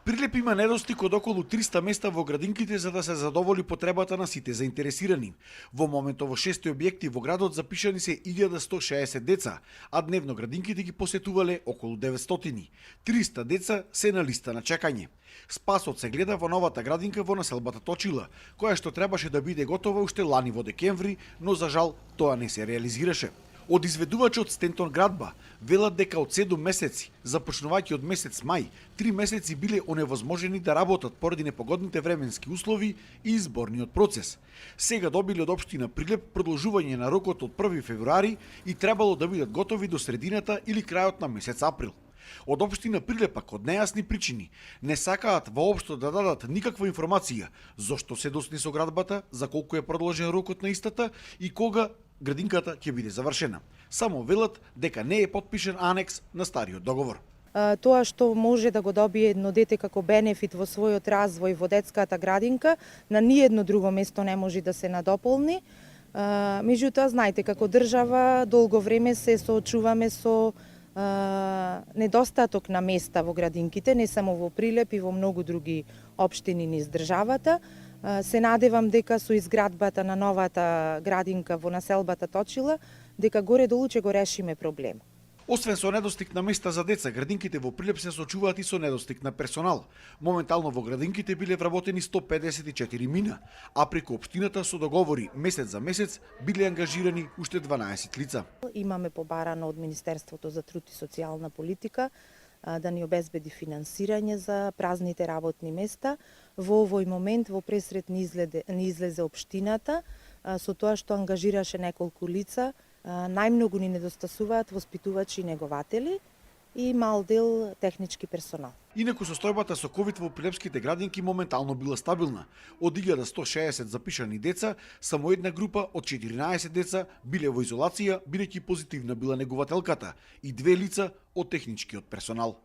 Прилеп има недостиг од околу 300 места во градинките за да се задоволи потребата на сите заинтересирани. Во моментот во 6 објекти во градот запишани се 1160 деца, а дневно градинките ги посетувале околу 900. 300 деца се на листа на чекање. Спасот се гледа во новата градинка во населбата Точила, која што требаше да биде готова уште лани во декември, но за жал тоа не се реализираше. Од изведувачот Стентон Градба велат дека од 7 месеци, започнувајќи од месец мај, 3 месеци биле оневозможени да работат поради непогодните временски услови и изборниот процес. Сега добиле од општина Прилеп продолжување на рокот од 1 февруари и требало да бидат готови до средината или крајот на месец април. Од општина Прилеп пак од нејасни причини не сакаат воопшто да дадат никаква информација зошто се досни со градбата, за колку е продолжен рокот на истата и кога градинката ќе биде завршена. Само велат дека не е потпишен анекс на стариот договор. Тоа што може да го добие едно дете како бенефит во својот развој во детската градинка, на ниедно друго место не може да се надополни. Меѓутоа, знаете, како држава долго време се соочуваме со недостаток на места во градинките, не само во Прилеп и во многу други општини низ државата. Се надевам дека со изградбата на новата градинка во населбата Точила, дека горе-долу ќе го решиме проблем. Освен со недостиг на места за деца, градинките во Прилеп се соочуваат и со недостиг на персонал. Моментално во градинките биле вработени 154 мина, а преку општината со договори месец за месец биле ангажирани уште 12 лица. Имаме побарано од Министерството за труд и социјална политика да ни обезбеди финансирање за празните работни места. Во овој момент во пресрет ни излезе општината со тоа што ангажираше неколку лица. Најмногу ни недостасуваат воспитувачи и негователи и мал дел технички персонал. Инаку состојбата со ковид во прилепските градинки моментално била стабилна. Од 1160 запишани деца, само една група од 14 деца биле во изолација, бидејќи позитивна била негователката и 2 лица од техничкиот персонал.